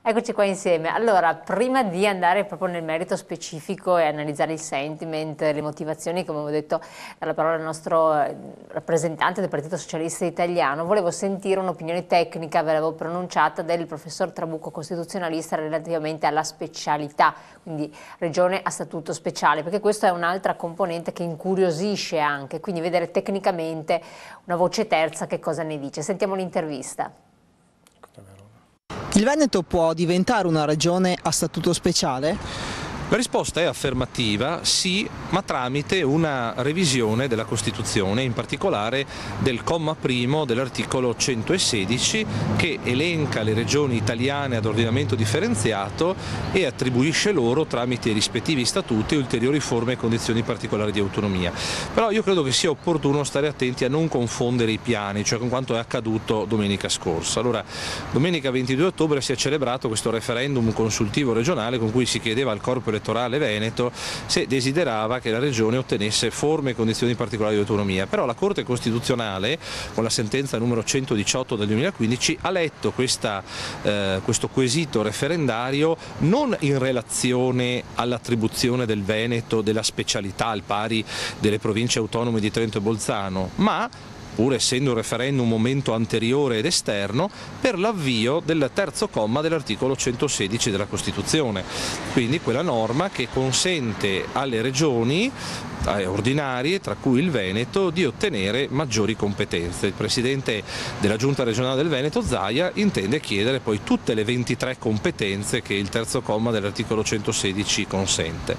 Eccoci qua insieme. Allora, prima di andare proprio nel merito specifico e analizzare il sentiment, le motivazioni, come avevo detto dalla parola del nostro rappresentante del Partito Socialista Italiano, volevo sentire un'opinione tecnica, ve l'avevo pronunciata, del professor Trabucco, costituzionalista, relativamente alla specialità, quindi regione a statuto speciale, perché questa è un'altra componente che incuriosisce anche, quindi vedere tecnicamente una voce terza che cosa ne dice. Sentiamo l'intervista. Il Veneto può diventare una regione a statuto speciale? La risposta è affermativa, sì, ma tramite una revisione della Costituzione, in particolare del comma primo dell'articolo 116, che elenca le regioni italiane ad ordinamento differenziato e attribuisce loro, tramite i rispettivi statuti, ulteriori forme e condizioni particolari di autonomia. Però io credo che sia opportuno stare attenti a non confondere i piani, cioè con quanto è accaduto domenica scorsa. Allora, domenica 22 ottobre si è celebrato questo referendum consultivo regionale con cui si chiedeva al corpo elettorale veneto se desiderava che la regione ottenesse forme e condizioni particolari di autonomia. Però la Corte Costituzionale, con la sentenza numero 118 del 2015, ha letto questo quesito referendario non in relazione all'attribuzione del Veneto della specialità al pari delle province autonome di Trento e Bolzano, ma pur essendo un referendum un momento anteriore ed esterno, per l'avvio del terzo comma dell'articolo 116 della Costituzione, quindi quella norma che consente alle regioni ordinarie, tra cui il Veneto, di ottenere maggiori competenze. Il Presidente della Giunta regionale del Veneto, Zaia, intende chiedere poi tutte le 23 competenze che il terzo comma dell'articolo 116 consente.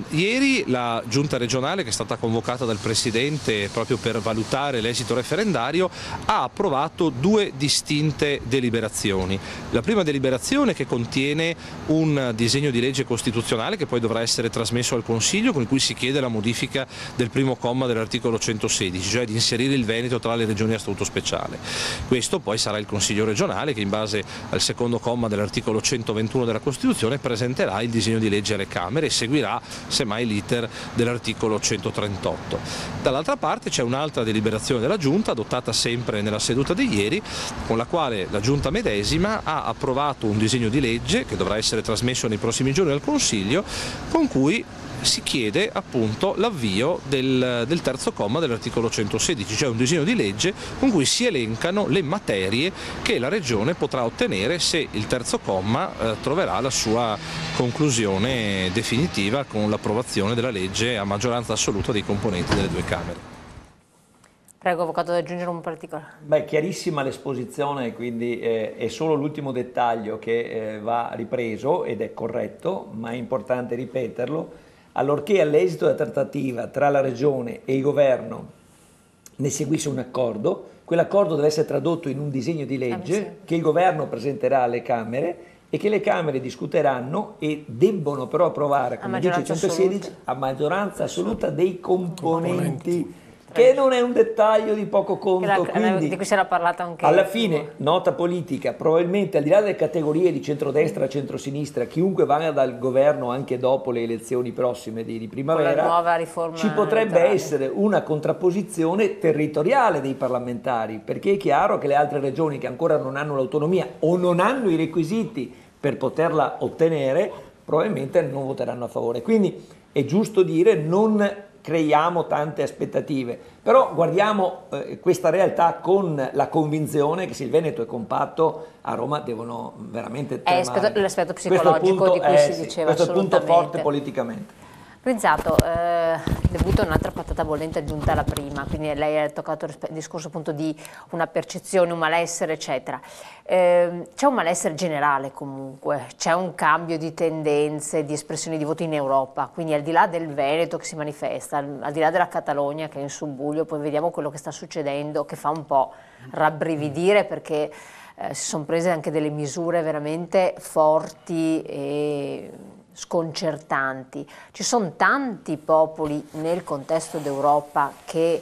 Ieri la Giunta regionale, che è stata convocata dal Presidente proprio per valutare l'esito referendario, ha approvato due distinte deliberazioni. La prima deliberazione, che contiene un disegno di legge costituzionale che poi dovrà essere trasmesso al Consiglio, con cui si chiede la modifica del primo comma dell'articolo 116, cioè di inserire il Veneto tra le regioni a statuto speciale. Questo poi sarà il Consiglio regionale che, in base al secondo comma dell'articolo 121 della Costituzione, presenterà il disegno di legge alle Camere e seguirà semmai l'iter dell'articolo 138. Dall'altra parte c'è un'altra deliberazione della Giunta, adottata sempre nella seduta di ieri, con la quale la Giunta medesima ha approvato un disegno di legge che dovrà essere trasmesso nei prossimi giorni al Consiglio, con cui si chiede appunto l'avvio del terzo comma dell'articolo 116, cioè un disegno di legge con cui si elencano le materie che la Regione potrà ottenere se il terzo comma troverà la sua conclusione definitiva con l'approvazione della legge a maggioranza assoluta dei componenti delle due Camere. Prego, Avvocato, ad aggiungere un particolare. Beh, chiarissima l'esposizione, quindi è solo l'ultimo dettaglio che va ripreso ed è corretto, ma è importante ripeterlo. Allorché all'esito della trattativa tra la Regione e il Governo ne seguisse un accordo, quell'accordo deve essere tradotto in un disegno di legge che il Governo presenterà alle Camere e che le Camere discuteranno e debbono però approvare, come dice il 116, a maggioranza assoluta dei componenti. Che non è un dettaglio di poco conto, quindi di cui si era parlato anche alla fine, nota politica, probabilmente al di là delle categorie di centrodestra e centrosinistra, chiunque vada dal governo anche dopo le elezioni prossime di primavera, nuova riforma ci potrebbe essere una contrapposizione territoriale dei parlamentari, perché è chiaro che le altre regioni che ancora non hanno l'autonomia o non hanno i requisiti per poterla ottenere, probabilmente non voteranno a favore. Quindi è giusto dire non creiamo tante aspettative, però guardiamo questa realtà con la convinzione che se il Veneto è compatto, a Roma devono veramente tremare. È l'aspetto psicologico di cui si diceva. Questo è il punto forte politicamente. Prinzato, il debutto è un'altra patata bollente aggiunta alla prima, quindi lei ha toccato il discorso appunto di una percezione, un malessere, eccetera. C'è un malessere generale comunque, c'è un cambio di tendenze, di espressioni di voto in Europa, quindi al di là del Veneto che si manifesta, al di là della Catalogna che è in subbuglio, poi vediamo quello che sta succedendo, che fa un po' rabbrividire perché si sono prese anche delle misure veramente forti e sconcertanti. Ci sono tanti popoli nel contesto d'Europa che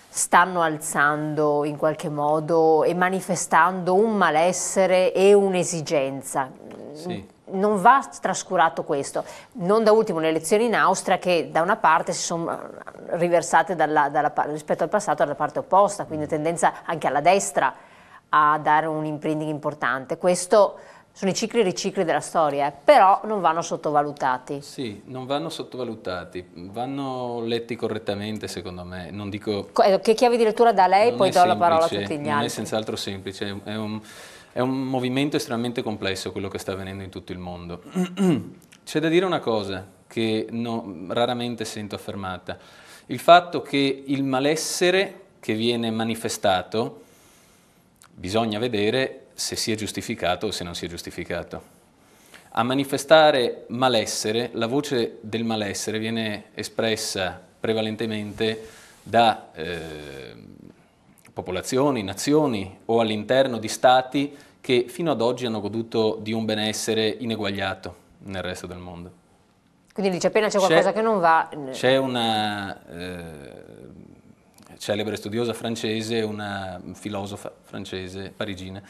stanno alzando in qualche modo e manifestando un malessere e un'esigenza. Sì. Non va trascurato questo, non da ultimo le elezioni in Austria che da una parte si sono riversate rispetto al passato dalla parte opposta, quindi tendenza anche alla destra a dare un imprinting importante. Questo Sono i cicli e ricicli della storia, però non vanno sottovalutati. Sì, non vanno sottovalutati, vanno letti correttamente secondo me, non dico... Che chiave di lettura da lei, poi do la parola a tutti gli altri. Non è senz'altro semplice, è un movimento estremamente complesso quello che sta avvenendo in tutto il mondo. C'è da dire una cosa che raramente sento affermata, il fatto che il malessere che viene manifestato bisogna vedere se sia giustificato o se non sia giustificato. A manifestare malessere, la voce del malessere viene espressa prevalentemente da popolazioni, nazioni o all'interno di stati che fino ad oggi hanno goduto di un benessere ineguagliato nel resto del mondo. Quindi dice appena c'è qualcosa che non va... C'è una celebre studiosa francese, una filosofa francese parigina,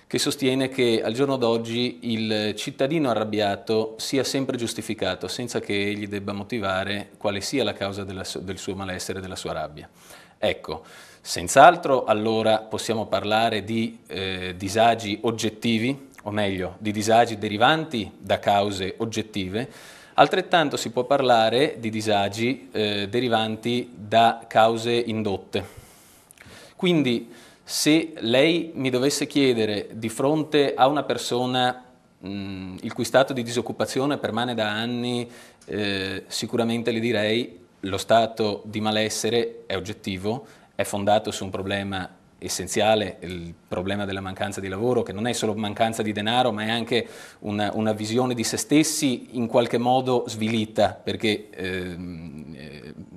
che sostiene che al giorno d'oggi il cittadino arrabbiato sia sempre giustificato, senza che egli debba motivare quale sia la causa del suo malessere, della sua rabbia. Ecco, senz'altro allora possiamo parlare di disagi oggettivi, o meglio, di disagi derivanti da cause oggettive, altrettanto si può parlare di disagi derivanti da cause indotte. Quindi, se lei mi dovesse chiedere di fronte a una persona il cui stato di disoccupazione permane da anni, sicuramente le direi lo stato di malessere è oggettivo, è fondato su un problema essenziale, il problema della mancanza di lavoro, che non è solo mancanza di denaro, ma è anche una visione di se stessi in qualche modo svilita, perché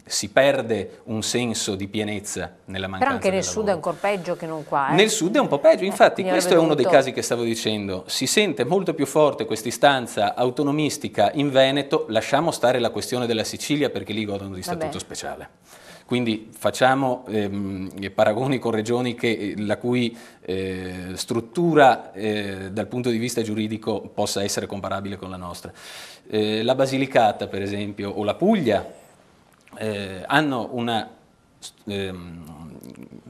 si perde un senso di pienezza nella mancanza Però anche nel del sud è lavoro. ancora peggio che non qua. Nel sud è un po' peggio, infatti questo è uno dei dovuto... casi che stavo dicendo, si sente molto più forte questa istanza autonomistica in Veneto, lasciamo stare la questione della Sicilia perché lì godono di statuto speciale. Quindi facciamo paragoni con regioni la cui struttura dal punto di vista giuridico possa essere comparabile con la nostra. La Basilicata, per esempio, o la Puglia hanno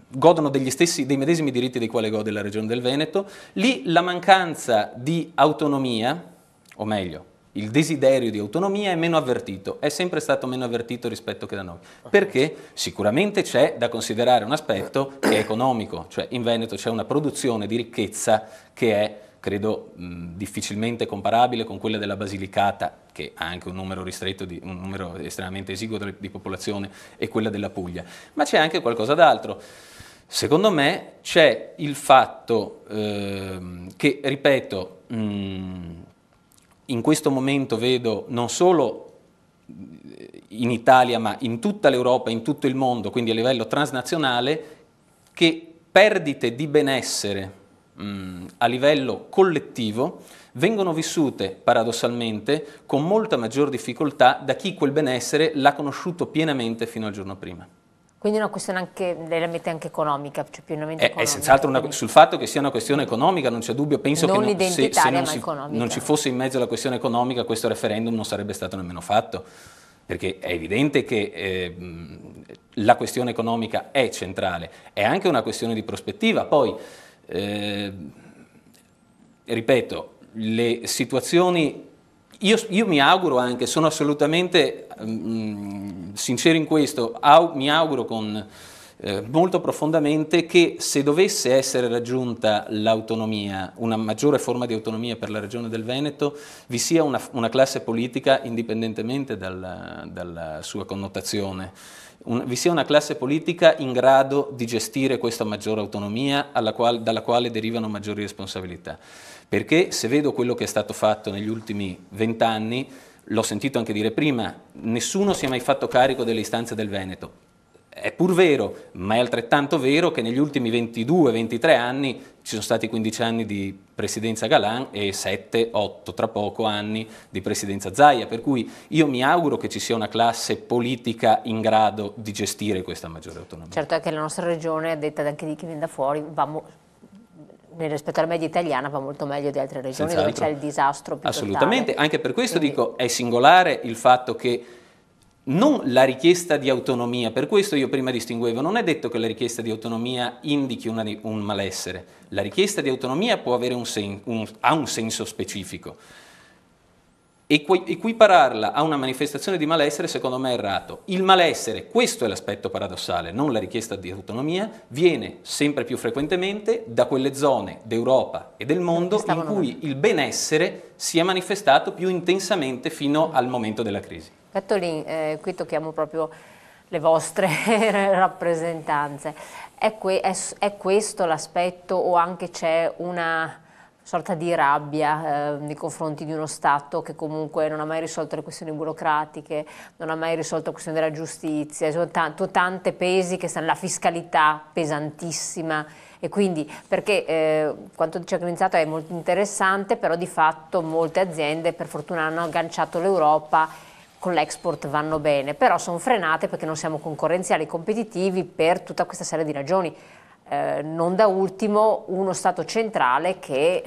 godono dei medesimi diritti dei quali gode la Regione del Veneto. Lì la mancanza di autonomia, o meglio, il desiderio di autonomia è meno avvertito, è sempre stato meno avvertito rispetto che da noi. Perché? Sicuramente c'è da considerare un aspetto che è economico, cioè in Veneto c'è una produzione di ricchezza che è, credo, difficilmente comparabile con quella della Basilicata, che ha anche un numero ristretto, un numero estremamente esiguo di popolazione, e quella della Puglia. Ma c'è anche qualcosa d'altro. Secondo me c'è il fatto che, ripeto, in questo momento vedo non solo in Italia ma in tutta l'Europa, in tutto il mondo, quindi a livello transnazionale, che perdite di benessere a livello collettivo vengono vissute paradossalmente con molta maggior difficoltà da chi quel benessere l'ha conosciuto pienamente fino al giorno prima. Quindi è una questione anche, lei la mette anche economica, cioè pienamente economica. È senz'altro sul fatto che sia una questione economica non c'è dubbio, penso non che se non ci fosse in mezzo la questione economica questo referendum non sarebbe stato nemmeno fatto, perché è evidente che la questione economica è centrale, è anche una questione di prospettiva. Poi, ripeto, le situazioni, io mi auguro anche, sono assolutamente sincero in questo, mi auguro molto profondamente che se dovesse essere raggiunta l'autonomia, una maggiore forma di autonomia per la Regione del Veneto, vi sia una classe politica, indipendentemente dalla sua connotazione, vi sia una classe politica in grado di gestire questa maggiore autonomia dalla quale derivano maggiori responsabilità. Perché se vedo quello che è stato fatto negli ultimi 20 anni, l'ho sentito anche dire prima, nessuno si è mai fatto carico delle istanze del Veneto. È pur vero, ma è altrettanto vero che negli ultimi 22-23 anni ci sono stati 15 anni di presidenza Galan e 7-8 tra poco anni di presidenza Zaia, per cui io mi auguro che ci sia una classe politica in grado di gestire questa maggiore autonomia. Certo è che la nostra regione, a detta anche di chi viene da fuori, rispetto alla media italiana va molto meglio di altre regioni dove c'è il disastro più assolutamente, totale. Anche per questo dico, è singolare il fatto che non la richiesta di autonomia. Per questo io prima distinguevo, non è detto che la richiesta di autonomia indichi un malessere, la richiesta di autonomia può avere ha un senso specifico. Equipararla a una manifestazione di malessere secondo me è errato. Il malessere, questo è l'aspetto paradossale, non la richiesta di autonomia, viene sempre più frequentemente da quelle zone d'Europa e del mondo in cui il benessere si è manifestato più intensamente fino al momento della crisi. Gattolin, qui tocchiamo proprio le vostre rappresentanze. È questo l'aspetto, o anche c'è una sorta di rabbia nei confronti di uno Stato che comunque non ha mai risolto le questioni burocratiche, non ha mai risolto la questione della giustizia, sono tante pesi che stanno, la fiscalità pesantissima, e quindi perché quanto dice Grinzato è molto interessante, però di fatto molte aziende per fortuna hanno agganciato l'Europa, con l'export vanno bene, però sono frenate perché non siamo concorrenziali, competitivi per tutta questa serie di ragioni. Non da ultimo uno Stato centrale che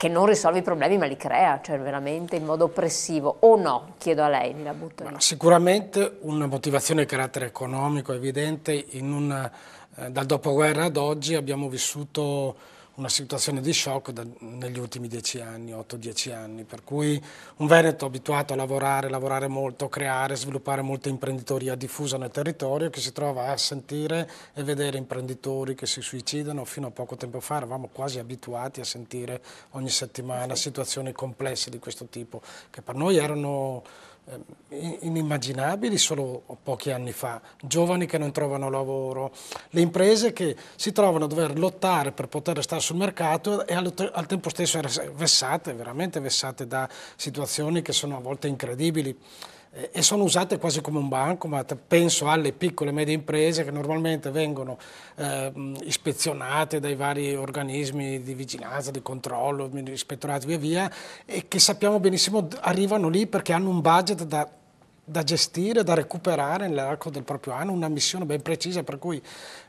non risolve i problemi ma li crea, cioè veramente in modo oppressivo, o no? Chiedo a lei, la butto lì. Sicuramente una motivazione di carattere economico evidente. Dal dopoguerra ad oggi abbiamo vissuto una situazione di shock negli ultimi 10 anni, 8-10 anni, per cui un Veneto abituato a lavorare molto, creare, sviluppare molta imprenditoria diffusa nel territorio, che si trova a sentire e vedere imprenditori che si suicidano. Fino a poco tempo fa eravamo quasi abituati a sentire ogni settimana situazioni complesse di questo tipo, che per noi erano inimmaginabili solo pochi anni fa, giovani che non trovano lavoro, le imprese che si trovano a dover lottare per poter stare sul mercato e al tempo stesso vessate, veramente vessate da situazioni che sono a volte incredibili e sono usate quasi come un bancomat. Penso alle piccole e medie imprese che normalmente vengono ispezionate dai vari organismi di vigilanza, di controllo, ispettorati via via, e che sappiamo benissimo arrivano lì perché hanno un budget da gestire, da recuperare nell'arco del proprio anno, una missione ben precisa, per cui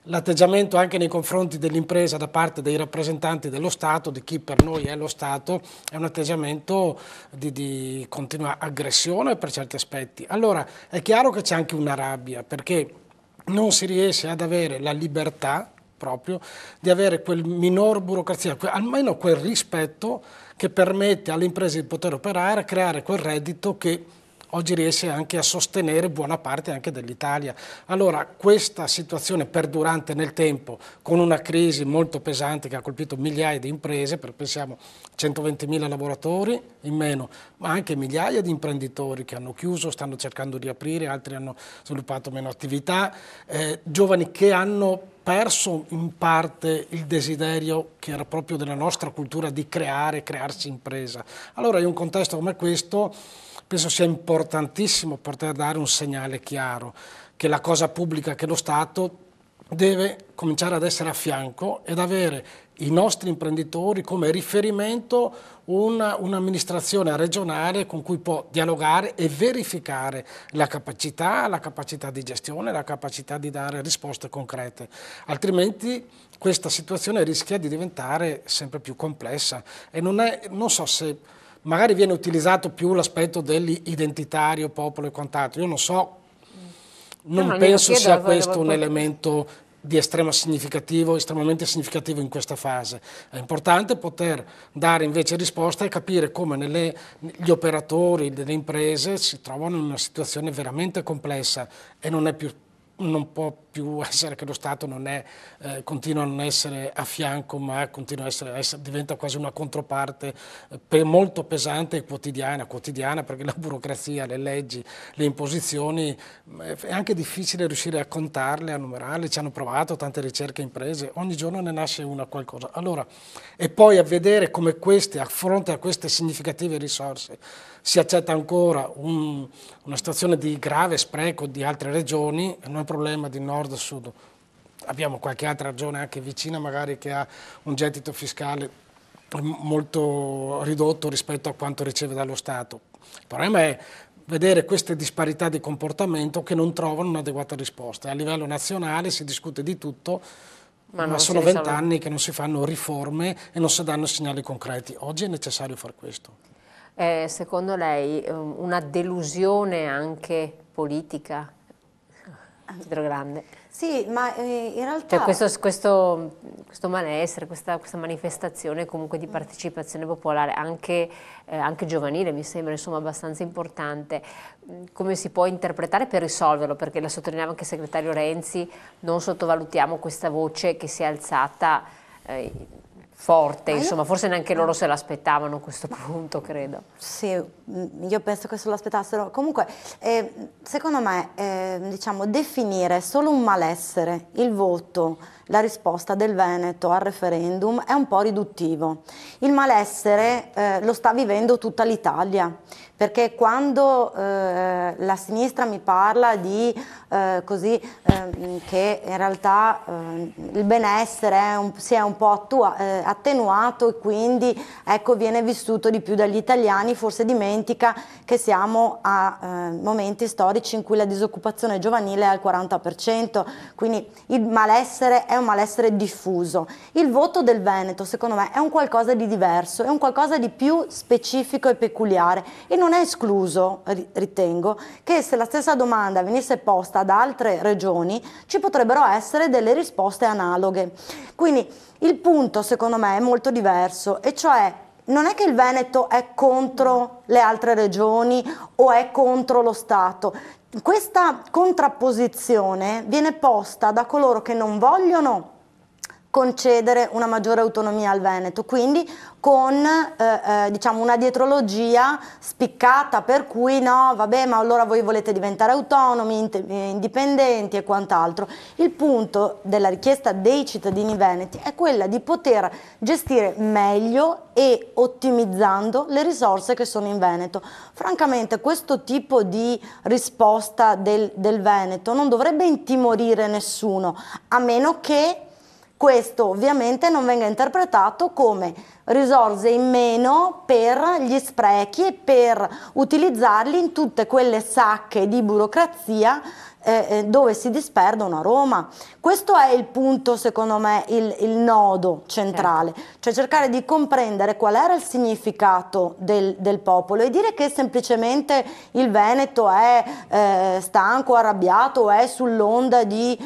l'atteggiamento anche nei confronti dell'impresa da parte dei rappresentanti dello Stato, di chi per noi è lo Stato, è un atteggiamento di continua aggressione per certi aspetti. Allora è chiaro che c'è anche una rabbia, perché non si riesce ad avere la libertà proprio di avere quel minor burocrazia, almeno quel rispetto che permette alle imprese di poter operare, creare quel reddito che oggi riesce anche a sostenere buona parte anche dell'Italia. Allora questa situazione perdurante nel tempo, con una crisi molto pesante che ha colpito migliaia di imprese, pensiamo 120.000 lavoratori in meno, ma anche migliaia di imprenditori che hanno chiuso, stanno cercando di aprire, altri hanno sviluppato meno attività, giovani che hanno perso in parte il desiderio che era proprio della nostra cultura di crearsi impresa. Allora in un contesto come questo penso sia importantissimo poter dare un segnale chiaro che la cosa pubblica, che lo Stato deve cominciare ad essere a fianco ed avere i nostri imprenditori come riferimento un'amministrazione regionale con cui può dialogare e verificare la capacità di gestione, la capacità di dare risposte concrete. Altrimenti questa situazione rischia di diventare sempre più complessa e non so se magari viene utilizzato più l'aspetto dell'identitario, popolo e quant'altro. Io non so, non penso sia questo un elemento di estremamente significativo in questa fase. È importante poter dare invece risposta e capire come gli operatori delle imprese si trovano in una situazione veramente complessa e non può più essere che lo Stato continua a non essere a fianco, ma continua diventa quasi una controparte molto pesante e quotidiana, perché la burocrazia, le leggi, le imposizioni, è anche difficile riuscire a contarle, a numerarle. Ci hanno provato tante ricerche imprese, ogni giorno ne nasce una qualcosa. Allora, e poi a vedere come a fronte a queste significative risorse, si accetta ancora una situazione di grave spreco di altre regioni, non è un problema di nord-sud. Abbiamo qualche altra regione anche vicina magari che ha un gettito fiscale molto ridotto rispetto a quanto riceve dallo Stato. Il problema è vedere queste disparità di comportamento che non trovano un'adeguata risposta. A livello nazionale si discute di tutto, ma sono 20 anni che non si fanno riforme e non si danno segnali concreti. Oggi è necessario fare questo. Secondo lei una delusione anche politica Pietro Grande? Sì, ma in realtà... Cioè questo malessere, questa manifestazione comunque di partecipazione popolare, anche giovanile, mi sembra insomma abbastanza importante, come si può interpretare per risolverlo? Perché la sottolineava anche il segretario Renzi, non sottovalutiamo questa voce che si è alzata forte, insomma, forse neanche loro se l'aspettavano a questo punto, credo. Sì, io penso che se lo aspettassero. Comunque, secondo me, diciamo, definire solo un malessere, il voto, la risposta del Veneto al referendum è un po' riduttivo. Il malessere lo sta vivendo tutta l'Italia, perché quando la sinistra mi parla di che in realtà il benessere si è un po' attenuato e quindi ecco, viene vissuto di più dagli italiani, forse dimentica che siamo a momenti storici in cui la disoccupazione giovanile è al 40%, quindi il malessere è un malessere diffuso. Il voto del Veneto secondo me è un qualcosa di diverso, è un qualcosa di più specifico e peculiare e non è escluso, ritengo, che se la stessa domanda venisse posta da altre regioni ci potrebbero essere delle risposte analoghe. Quindi il punto secondo me è molto diverso, e cioè non è che il Veneto è contro le altre regioni o è contro lo Stato. Questa contrapposizione viene posta da coloro che non vogliono concedere una maggiore autonomia al Veneto, quindi con diciamo una dietrologia spiccata per cui no, vabbè, ma allora voi volete diventare autonomi, indipendenti e quant'altro. Il punto della richiesta dei cittadini veneti è quella di poter gestire meglio e ottimizzando le risorse che sono in Veneto. Francamente questo tipo di risposta del Veneto non dovrebbe intimorire nessuno, a meno che questo ovviamente non venga interpretato come risorse in meno per gli sprechi e per utilizzarli in tutte quelle sacche di burocrazia dove si disperdono a Roma. Questo è il punto, secondo me, il nodo centrale, cioè cercare di comprendere qual era il significato del popolo e dire che semplicemente il Veneto è stanco, arrabbiato o è sull'onda di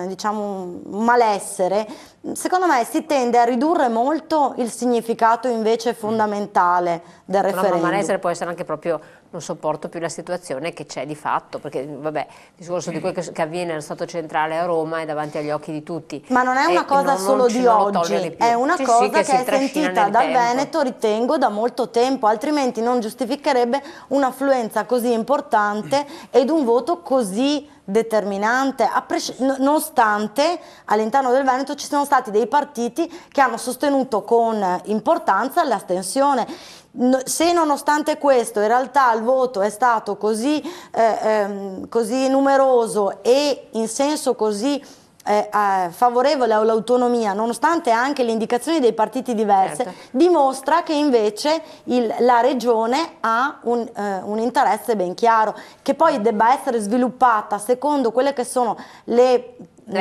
diciamo, un malessere. Secondo me si tende a ridurre molto il significato invece fondamentale del referendum. Ma malessere può essere anche proprio non sopporto più la situazione che c'è di fatto, perché vabbè, il discorso di quello che avviene nello Stato centrale a Roma è davanti agli occhi di tutti. Ma non è una cosa solo di oggi, è una cosa che è sentita dal Veneto, ritengo, da molto tempo, altrimenti non giustificherebbe un'affluenza così importante ed un voto così determinante, nonostante all'interno del Veneto ci sono stati dei partiti che hanno sostenuto con importanza l'astensione. Se nonostante questo in realtà il voto è stato così numeroso e in senso così favorevole all'autonomia, nonostante anche le indicazioni dei partiti diverse, dimostra che invece la regione ha un interesse ben chiaro, che poi debba essere sviluppata secondo quelle che sono le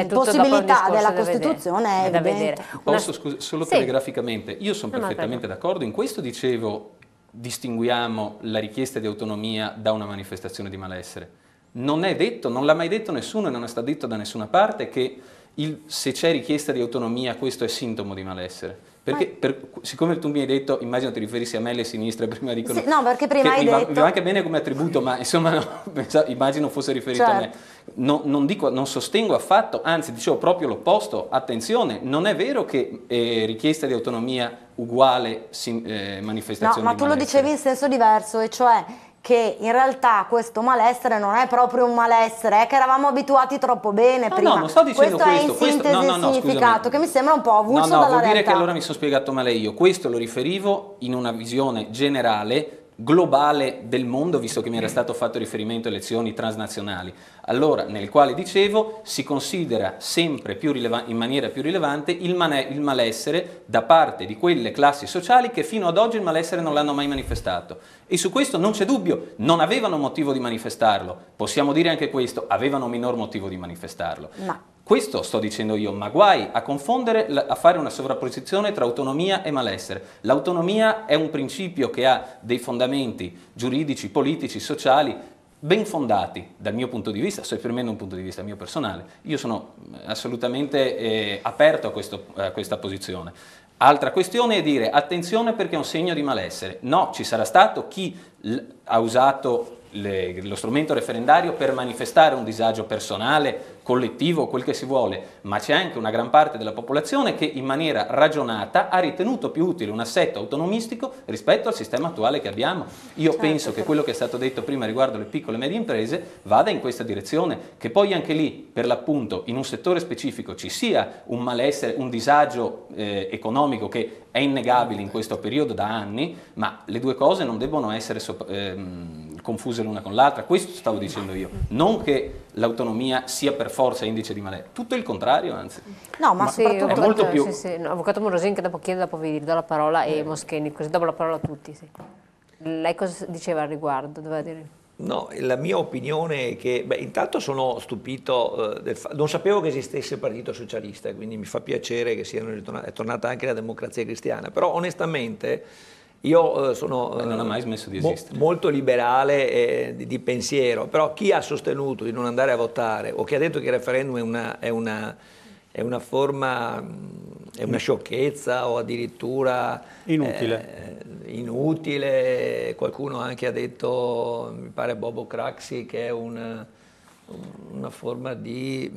possibilità della Costituzione è da vedere. Posso, solo telegraficamente, io sono perfettamente d'accordo, in questo dicevo distinguiamo la richiesta di autonomia da una manifestazione di malessere. Non è detto, non l'ha mai detto nessuno e non è stato detto da nessuna parte che se c'è richiesta di autonomia questo è sintomo di malessere. Perché siccome tu mi hai detto, immagino ti riferissi a me e alle sinistre, prima dicono... Sì, no, perché prima hai detto... Mi va anche bene come attributo, ma insomma no, immagino fosse riferito a me. Non sostengo affatto, anzi dicevo proprio l'opposto, attenzione, non è vero che richiesta di autonomia uguale manifestazione di malessere. No, ma tu lo dicevi in senso diverso, e cioè che in realtà questo malessere non è proprio un malessere, è che eravamo abituati troppo bene prima. No, non sto dicendo questo. È in sintesi il significato, che mi sembra un po' avulso dalla realtà. Vuol dire che allora mi sono spiegato male io. Questo lo riferivo in una visione generale, globale del mondo, visto che mi era stato fatto riferimento a elezioni transnazionali, allora nel quale dicevo si considera sempre più in maniera più rilevante il malessere da parte di quelle classi sociali che fino ad oggi il malessere non l'hanno mai manifestato, e su questo non c'è dubbio, non avevano motivo di manifestarlo, possiamo dire anche questo, avevano minor motivo di manifestarlo. Questo sto dicendo io, ma guai a confondere, a fare una sovrapposizione tra autonomia e malessere. L'autonomia è un principio che ha dei fondamenti giuridici, politici, sociali, ben fondati dal mio punto di vista. Sto esprimendo un punto di vista mio personale. Io sono assolutamente aperto a questa posizione. Altra questione è dire attenzione perché è un segno di malessere. No, ci sarà stato chi ha usato lo strumento referendario per manifestare un disagio personale, collettivo, quel che si vuole, ma c'è anche una gran parte della popolazione che in maniera ragionata ha ritenuto più utile un assetto autonomistico rispetto al sistema attuale che abbiamo. Io penso che quello che è stato detto prima riguardo le piccole e medie imprese vada in questa direzione, che poi anche lì, per l'appunto, in un settore specifico ci sia un malessere, un disagio economico che è innegabile in questo periodo da anni, ma le due cose non debbono essere confuse l'una con l'altra. Questo stavo dicendo io, non che l'autonomia sia per forza indice di malessere, tutto il contrario, anzi. No, ma soprattutto è molto più... No, avvocato Morosin, che dopo chiedo, dopo vi do la parola, e Moschini, così dopo la parola a tutti. Sì. Lei cosa diceva al riguardo? Doveva dire... No, la mia opinione è che, intanto sono stupito, non sapevo che esistesse il Partito Socialista, quindi mi fa piacere che è tornata anche la Democrazia Cristiana, però onestamente io sono non ha mai smesso di esistere. Molto liberale di pensiero, però chi ha sostenuto di non andare a votare o chi ha detto che il referendum è una forma, è una sciocchezza o addirittura inutile, qualcuno anche ha detto, mi pare Bobo Craxi, che è una forma di,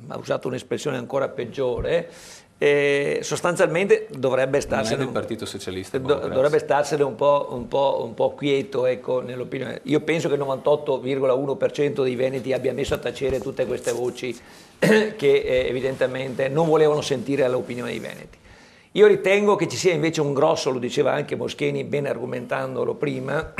ha usato un'espressione ancora peggiore, sostanzialmente dovrebbe starsene, non è del Partito Socialista, dovrebbe starsene un po' quieto, ecco, nell'opinione. Io penso che il 98,1% dei veneti abbia messo a tacere tutte queste voci che evidentemente non volevano sentire l'opinione dei veneti. Io ritengo che ci sia invece un grosso, lo diceva anche Moschini ben argomentandolo prima,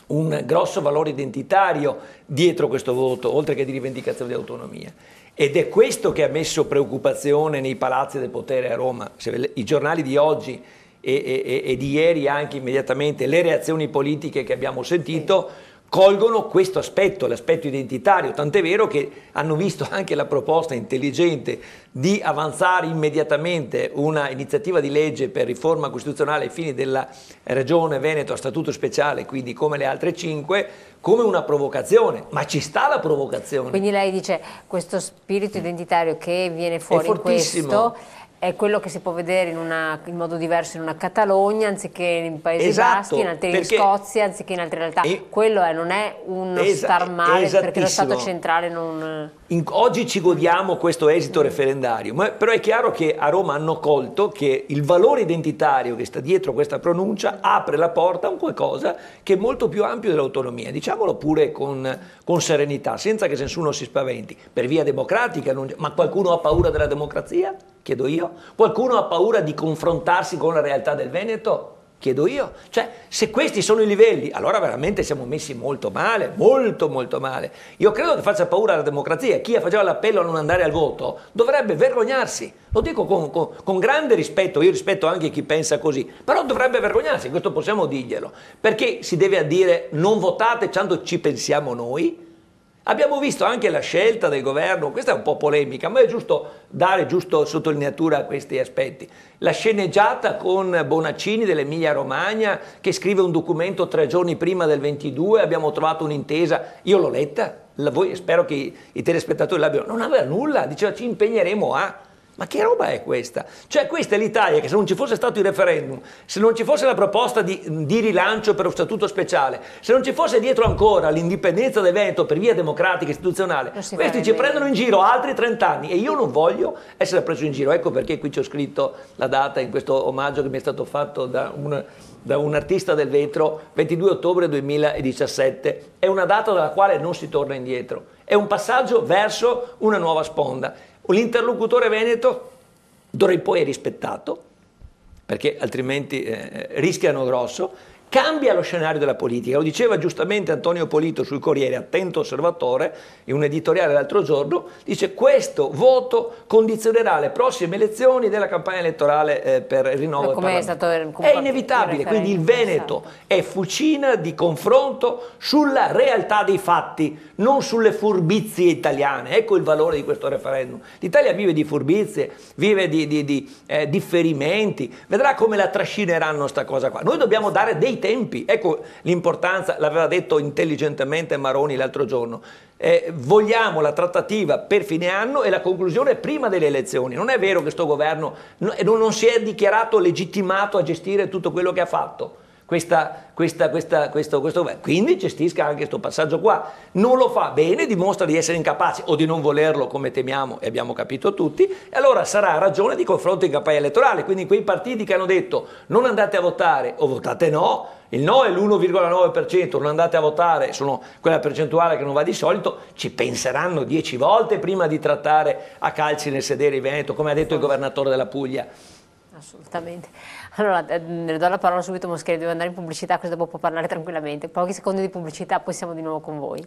un grosso valore identitario dietro questo voto, oltre che di rivendicazione di autonomia. Ed è questo che ha messo preoccupazione nei palazzi del potere a Roma. I giornali di oggi e di ieri, anche immediatamente, le reazioni politiche che abbiamo sentito, colgono questo aspetto, l'aspetto identitario, tant'è vero che hanno visto anche la proposta intelligente di avanzare immediatamente una iniziativa di legge per riforma costituzionale ai fini della Regione Veneto a statuto speciale, quindi come le altre 5, come una provocazione, ma ci sta la provocazione. Quindi lei dice questo spirito identitario che viene fuori in questo è quello che si può vedere in modo diverso in una Catalogna anziché in Paesi Baschi, in Scozia, anziché in altre realtà. Quello non è uno star male perché lo Stato centrale non... Oggi ci godiamo questo esito referendario, però è chiaro che a Roma hanno colto che il valore identitario che sta dietro questa pronuncia apre la porta a un qualcosa che è molto più ampio dell'autonomia, diciamolo pure con serenità, senza che nessuno si spaventi. Per via democratica, ma qualcuno ha paura della democrazia? Chiedo io. Qualcuno ha paura di confrontarsi con la realtà del Veneto? Chiedo io. Cioè, se questi sono i livelli, allora veramente siamo messi molto male, molto molto male. Io credo che faccia paura alla democrazia. Chi faceva l'appello a non andare al voto dovrebbe vergognarsi. Lo dico con grande rispetto, io rispetto anche chi pensa così, però dovrebbe vergognarsi, questo possiamo dirglielo. Perché si deve dire non votate, tanto ci pensiamo noi? Abbiamo visto anche la scelta del governo, questa è un po' polemica, ma è giusto dare sottolineatura a questi aspetti. La sceneggiata con Bonaccini dell'Emilia Romagna che scrive un documento 3 giorni prima del 22, abbiamo trovato un'intesa, io l'ho letta, voi spero che i telespettatori l'abbiano, non aveva nulla, diceva ci impegneremo a... Ma che roba è questa? Cioè questa è l'Italia che se non ci fosse stato il referendum, se non ci fosse la proposta di rilancio per lo statuto speciale, se non ci fosse dietro ancora l'indipendenza del Veneto per via democratica e istituzionale, questi ci prendono in giro altri 30 anni e io non voglio essere preso in giro. Ecco perché qui ci ho scritto la data in questo omaggio che mi è stato fatto da un artista del vetro, 22 ottobre 2017. È una data dalla quale non si torna indietro. È un passaggio verso una nuova sponda. L'interlocutore veneto d'ora in poi è rispettato, perché altrimenti rischiano grosso, cambia lo scenario della politica. Lo diceva giustamente Antonio Polito sul Corriere, attento osservatore, in un editoriale l'altro giorno, dice: questo voto condizionerà le prossime elezioni della campagna elettorale per il rinnovo del Parlamento. È inevitabile, quindi il Veneto è fucina di confronto sulla realtà dei fatti, non sulle furbizie italiane. Ecco il valore di questo referendum. L'Italia vive di furbizie, vive di differimenti, vedrà come la trascineranno sta cosa qua. Noi dobbiamo dare dei tempi, ecco l'importanza, l'aveva detto intelligentemente Maroni l'altro giorno. Vogliamo la trattativa per fine anno e la conclusione prima delle elezioni. Non è vero che sto governo non si è dichiarato legittimato a gestire tutto quello che ha fatto questo governo, quindi gestisca anche questo passaggio qua. Non lo fa bene, dimostra di essere incapace o di non volerlo, come temiamo e abbiamo capito tutti, e allora sarà ragione di confronto in campagna elettorale. Quindi quei partiti che hanno detto non andate a votare o votate no, il no è l'1,9%, non andate a votare, sono quella percentuale che non va di solito, ci penseranno 10 volte prima di trattare a calci nel sedere il Veneto, come ha detto il governatore della Puglia. Assolutamente. Allora, le do la parola subito a Moscheri, devo andare in pubblicità, così dopo può parlare tranquillamente. Pochi secondi di pubblicità, poi siamo di nuovo con voi.